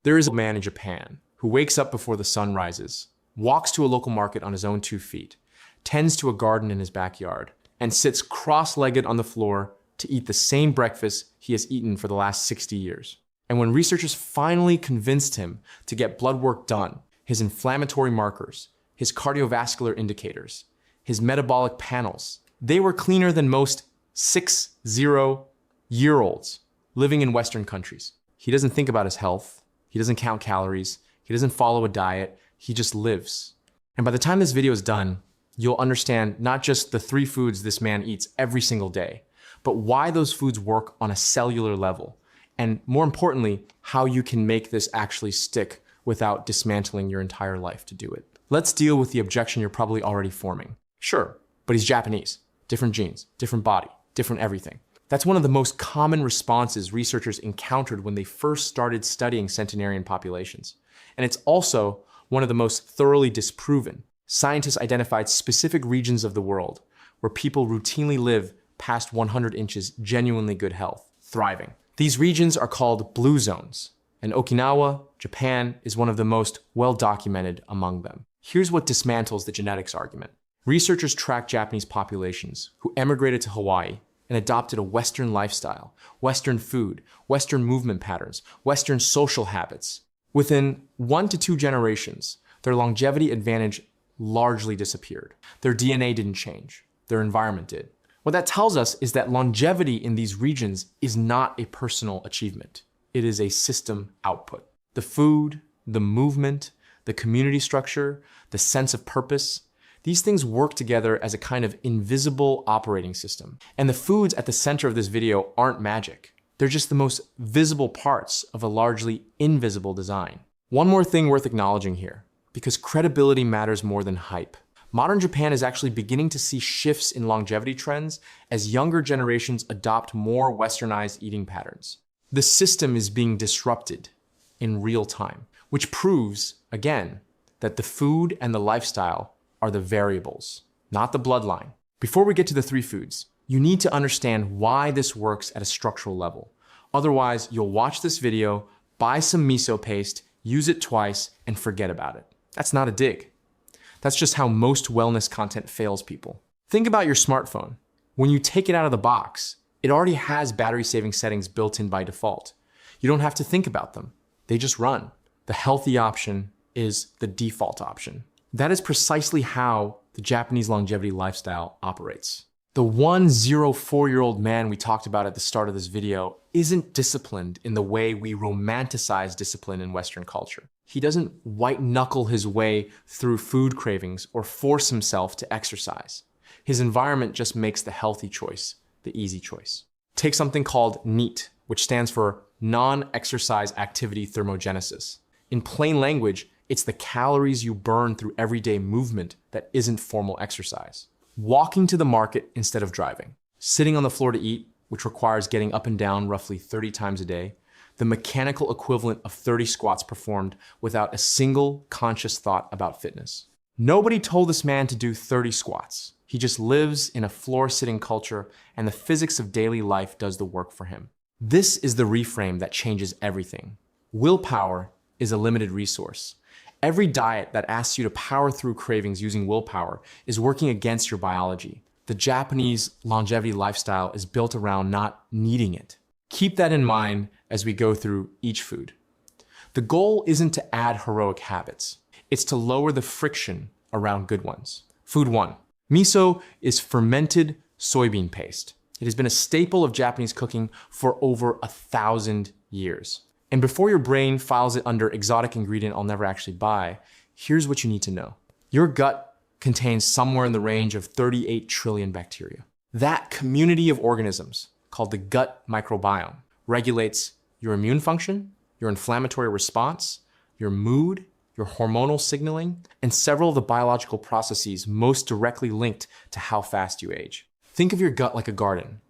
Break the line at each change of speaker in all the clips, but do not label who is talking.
There is a man in Japan who wakes up before the sun rises, walks to a local market on his own 2 feet, tends to a garden in his backyard, and sits cross-legged on the floor to eat the same breakfast he has eaten for the last 60 years. And when researchers finally convinced him to get blood work done, his inflammatory markers, his cardiovascular indicators, his metabolic panels, they were cleaner than most 60-year-olds living in Western countries. He doesn't think about his health. He doesn't count calories. He doesn't follow a diet. He just lives. And by the time this video is done, you'll understand not just the 3 foods this man eats every single day, but why those foods work on a cellular level. And more importantly, how you can make this actually stick without dismantling your entire life to do it. Let's deal with the objection you're probably already forming. Sure, but he's Japanese. Different genes, different body, different everything. That's one of the most common responses researchers encountered when they first started studying centenarian populations. And it's also one of the most thoroughly disproven. Scientists identified specific regions of the world where people routinely live past 100 inches genuinely good health, thriving. These regions are called blue zones, and Okinawa, Japan, is one of the most well-documented among them. Here's what dismantles the genetics argument. Researchers tracked Japanese populations who emigrated to Hawaii and adopted a Western lifestyle, Western food, Western movement patterns, Western social habits. Within 1 to 2 generations, their longevity advantage largely disappeared. Their DNA didn't change. Their environment did. What that tells us is that longevity in these regions is not a personal achievement. It is a system output. The food, the movement, the community structure, the sense of purpose, these things work together as a kind of invisible operating system. And the foods at the center of this video aren't magic. They're just the most visible parts of a largely invisible design. One more thing worth acknowledging here, because credibility matters more than hype. Modern Japan is actually beginning to see shifts in longevity trends as younger generations adopt more westernized eating patterns. The system is being disrupted in real time, which proves, again, that the food and the lifestyle are the variables, not the bloodline. Before we get to the 3 foods, you need to understand why this works at a structural level. Otherwise, you'll watch this video, buy some miso paste, use it twice, and forget about it. That's not a dig. That's just how most wellness content fails people. Think about your smartphone. When you take it out of the box, it already has battery-saving settings built in by default. You don't have to think about them. They just run. The healthy option is the default option. That is precisely how the Japanese longevity lifestyle operates. The 104-year-old man we talked about at the start of this video isn't disciplined in the way we romanticize discipline in Western culture. He doesn't white-knuckle his way through food cravings or force himself to exercise. His environment just makes the healthy choice, the easy choice. Take something called NEAT, which stands for Non-Exercise Activity Thermogenesis. In plain language, it's the calories you burn through everyday movement that isn't formal exercise. Walking to the market instead of driving. Sitting on the floor to eat, which requires getting up and down roughly 30 times a day. The mechanical equivalent of 30 squats performed without a single conscious thought about fitness. Nobody told this man to do 30 squats. He just lives in a floor-sitting culture, and the physics of daily life does the work for him. This is the reframe that changes everything. Willpower is a limited resource. Every diet that asks you to power through cravings using willpower is working against your biology. The Japanese longevity lifestyle is built around not needing it. Keep that in mind as we go through each food. The goal isn't to add heroic habits. It's to lower the friction around good ones. Food 1. Miso is fermented soybean paste. It has been a staple of Japanese cooking for over 1,000 years. And before your brain files it under exotic ingredient I'll never actually buy, here's what you need to know. Your gut contains somewhere in the range of 38 trillion bacteria. That community of organisms, called the gut microbiome, regulates your immune function, your inflammatory response, your mood, your hormonal signaling, and several of the biological processes most directly linked to how fast you age. Think of your gut like a garden.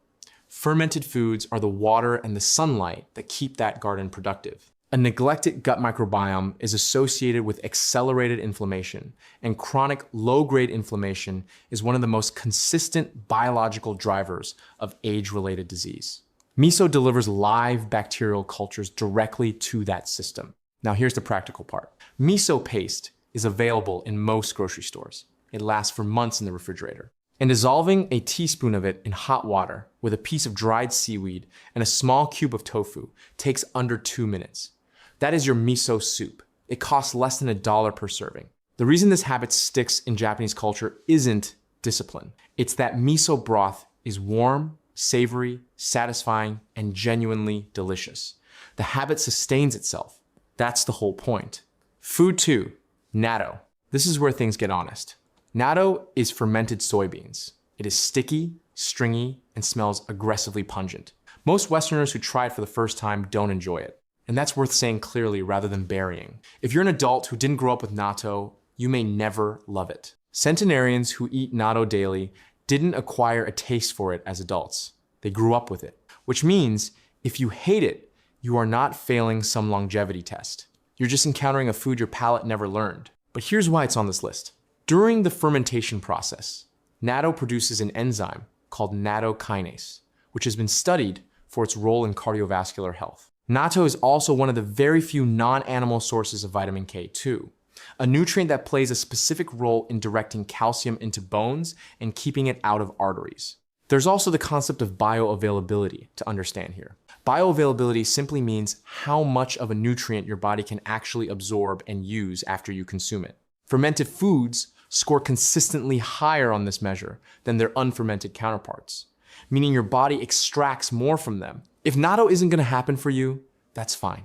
Fermented foods are the water and the sunlight that keep that garden productive. A neglected gut microbiome is associated with accelerated inflammation, and chronic low-grade inflammation is one of the most consistent biological drivers of age-related disease. Miso delivers live bacterial cultures directly to that system. Now here's the practical part. Miso paste is available in most grocery stores. It lasts for months in the refrigerator. And dissolving a teaspoon of it in hot water with a piece of dried seaweed and a small cube of tofu takes under 2 minutes. That is your miso soup. It costs less than $1 per serving. The reason this habit sticks in Japanese culture isn't discipline. It's that miso broth is warm, savory, satisfying, and genuinely delicious. The habit sustains itself. That's the whole point. Food 2, natto. This is where things get honest. Natto is fermented soybeans. It is sticky, stringy, and smells aggressively pungent. Most Westerners who try it for the first time don't enjoy it. And that's worth saying clearly rather than burying. If you're an adult who didn't grow up with natto, you may never love it. Centenarians who eat natto daily didn't acquire a taste for it as adults. They grew up with it. Which means if you hate it, you are not failing some longevity test. You're just encountering a food your palate never learned. But here's why it's on this list. During the fermentation process, natto produces an enzyme called nattokinase, which has been studied for its role in cardiovascular health. Natto is also one of the very few non-animal sources of vitamin K2, a nutrient that plays a specific role in directing calcium into bones and keeping it out of arteries. There's also the concept of bioavailability to understand here. Bioavailability simply means how much of a nutrient your body can actually absorb and use after you consume it. Fermented foods score consistently higher on this measure than their unfermented counterparts, meaning your body extracts more from them. If natto isn't going to happen for you, that's fine.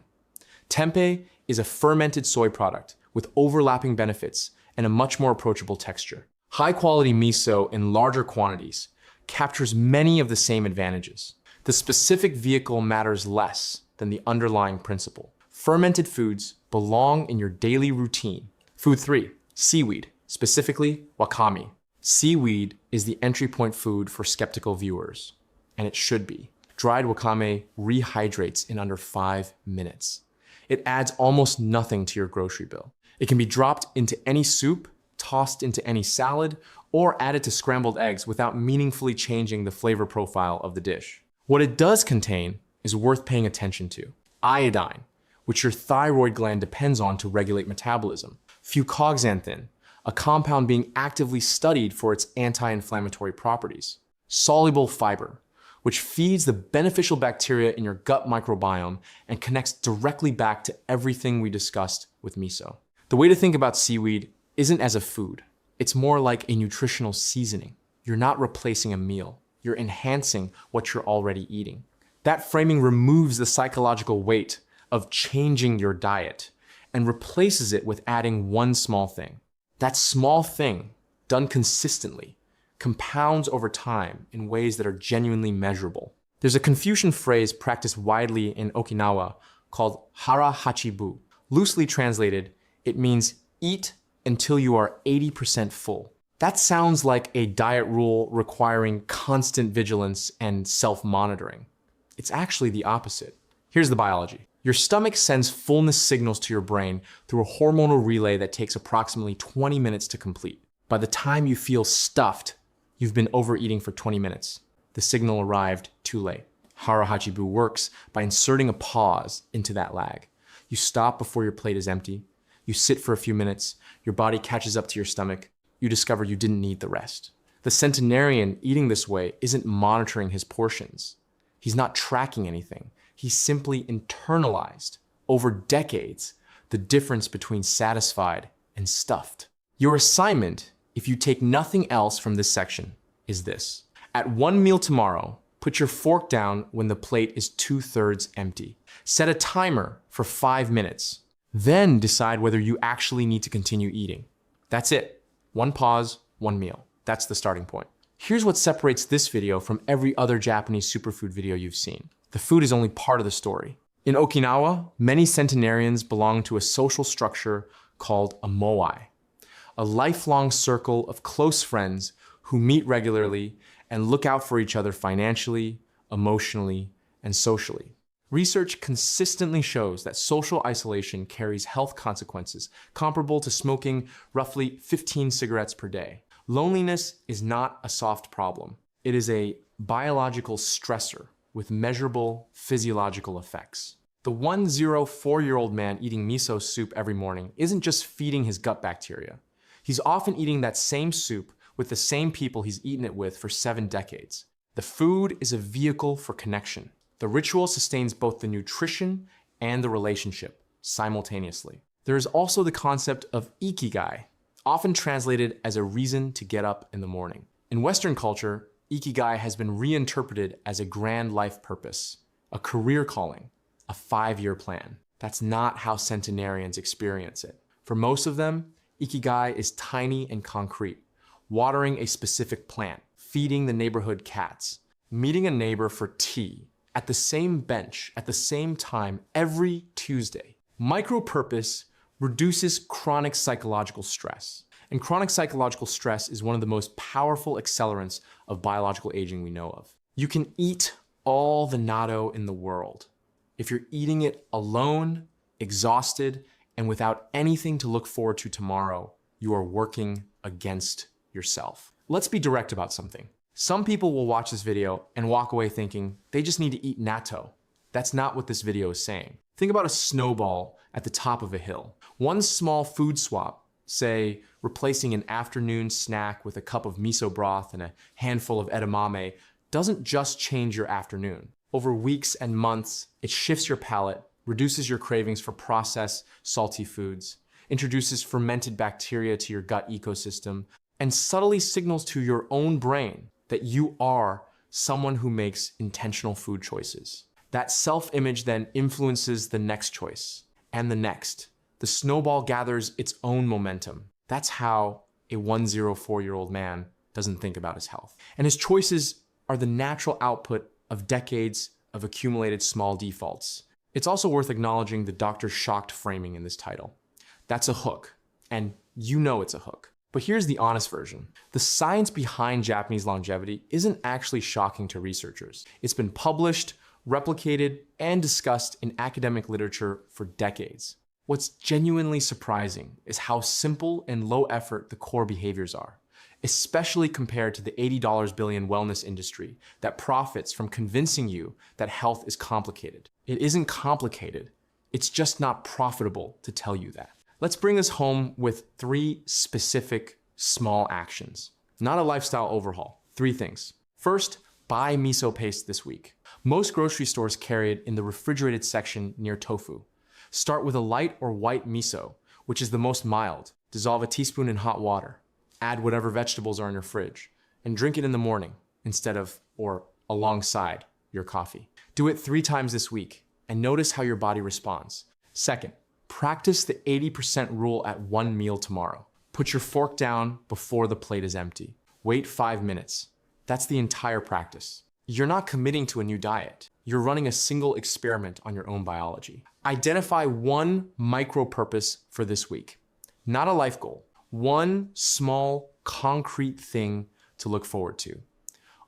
Tempeh is a fermented soy product with overlapping benefits and a much more approachable texture. High-quality miso in larger quantities captures many of the same advantages. The specific vehicle matters less than the underlying principle. Fermented foods belong in your daily routine. Food 3, seaweed, specifically wakame. Seaweed is the entry point food for skeptical viewers, and it should be. Dried wakame rehydrates in under 5 minutes. It adds almost nothing to your grocery bill. It can be dropped into any soup, tossed into any salad, or added to scrambled eggs without meaningfully changing the flavor profile of the dish. What it does contain is worth paying attention to. Iodine, which your thyroid gland depends on to regulate metabolism. Fucoxanthin, a compound being actively studied for its anti-inflammatory properties. Soluble fiber, which feeds the beneficial bacteria in your gut microbiome and connects directly back to everything we discussed with miso. The way to think about seaweed isn't as a food. It's more like a nutritional seasoning. You're not replacing a meal. You're enhancing what you're already eating. That framing removes the psychological weight of changing your diet and replaces it with adding one small thing. That small thing, done consistently, compounds over time in ways that are genuinely measurable. There's a Confucian phrase practiced widely in Okinawa called hara hachibu. Loosely translated, it means eat until you are 80% full. That sounds like a diet rule requiring constant vigilance and self-monitoring. It's actually the opposite. Here's the biology. Your stomach sends fullness signals to your brain through a hormonal relay that takes approximately 20 minutes to complete. By the time you feel stuffed, you've been overeating for 20 minutes. The signal arrived too late. Hara hachibu works by inserting a pause into that lag. You stop before your plate is empty. You sit for a few minutes. Your body catches up to your stomach. You discover you didn't need the rest. The centenarian eating this way isn't monitoring his portions. He's not tracking anything. He's simply internalized, over decades, the difference between satisfied and stuffed. Your assignment, if you take nothing else from this section, is this. At one meal tomorrow, put your fork down when the plate is 2/3 empty. Set a timer for 5 minutes. Then decide whether you actually need to continue eating. That's it. One pause, one meal. That's the starting point. Here's what separates this video from every other Japanese superfood video you've seen. The food is only part of the story. In Okinawa, many centenarians belong to a social structure called a moai, a lifelong circle of close friends who meet regularly and look out for each other financially, emotionally, and socially. Research consistently shows that social isolation carries health consequences comparable to smoking roughly 15 cigarettes per day. Loneliness is not a soft problem. It is a biological stressor with measurable physiological effects. The 104-year-old man eating miso soup every morning isn't just feeding his gut bacteria. He's often eating that same soup with the same people he's eaten it with for 7 decades. The food is a vehicle for connection. The ritual sustains both the nutrition and the relationship simultaneously. There is also the concept of ikigai, often translated as a reason to get up in the morning. In Western culture, ikigai has been reinterpreted as a grand life purpose, a career calling, a 5-year plan. That's not how centenarians experience it. For most of them, ikigai is tiny and concrete. Watering a specific plant, feeding the neighborhood cats, meeting a neighbor for tea, at the same bench, at the same time, every Tuesday. Micro-purpose reduces chronic psychological stress. And chronic psychological stress is one of the most powerful accelerants of biological aging we know of. You can eat all the natto in the world. If you're eating it alone, exhausted, and without anything to look forward to tomorrow, you are working against yourself. Let's be direct about something. Some people will watch this video and walk away thinking they just need to eat natto. That's not what this video is saying. Think about a snowball at the top of a hill. One small food swap, say replacing an afternoon snack with a cup of miso broth and a handful of edamame, doesn't just change your afternoon. Over weeks and months, it shifts your palate, reduces your cravings for processed, salty foods, introduces fermented bacteria to your gut ecosystem, and subtly signals to your own brain that you are someone who makes intentional food choices. That self-image then influences the next choice and the next. The snowball gathers its own momentum. That's how a 104-year-old man doesn't think about his health. And his choices are the natural output of decades of accumulated small defaults. It's also worth acknowledging the Dr. Shocked framing in this title. That's a hook, and you know it's a hook. But here's the honest version. The science behind Japanese longevity isn't actually shocking to researchers. It's been published, replicated, and discussed in academic literature for decades. What's genuinely surprising is how simple and low effort the core behaviors are, especially compared to the $80 billion wellness industry that profits from convincing you that health is complicated. It isn't complicated. It's just not profitable to tell you that. Let's bring this home with 3 specific small actions. Not a lifestyle overhaul. 3 things. First, buy miso paste this week. Most grocery stores carry it in the refrigerated section near tofu. Start with a light or white miso, which is the most mild. Dissolve a teaspoon in hot water. Add whatever vegetables are in your fridge, and drink it in the morning instead of or alongside your coffee. Do it 3 times this week and notice how your body responds. Second, practice the 80% rule at 1 meal tomorrow. Put your fork down before the plate is empty. Wait 5 minutes. That's the entire practice. You're not committing to a new diet. You're running a single experiment on your own biology. Identify one micro-purpose for this week. Not a life goal. One small, concrete thing to look forward to.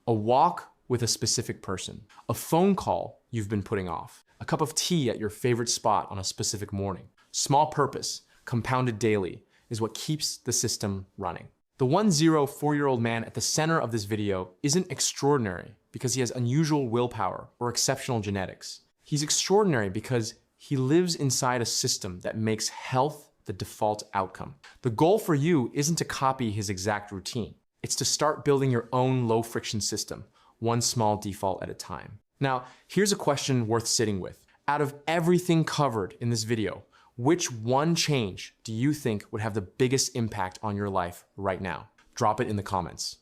A walk with a specific person. A phone call you've been putting off. A cup of tea at your favorite spot on a specific morning. Small purpose, compounded daily, is what keeps the system running. The 104-year-old man at the center of this video isn't extraordinary because he has unusual willpower or exceptional genetics. He's extraordinary because he lives inside a system that makes health the default outcome. The goal for you isn't to copy his exact routine. It's to start building your own low-friction system, one small default at a time. Now, here's a question worth sitting with. Out of everything covered in this video, which one change do you think would have the biggest impact on your life right now? Drop it in the comments.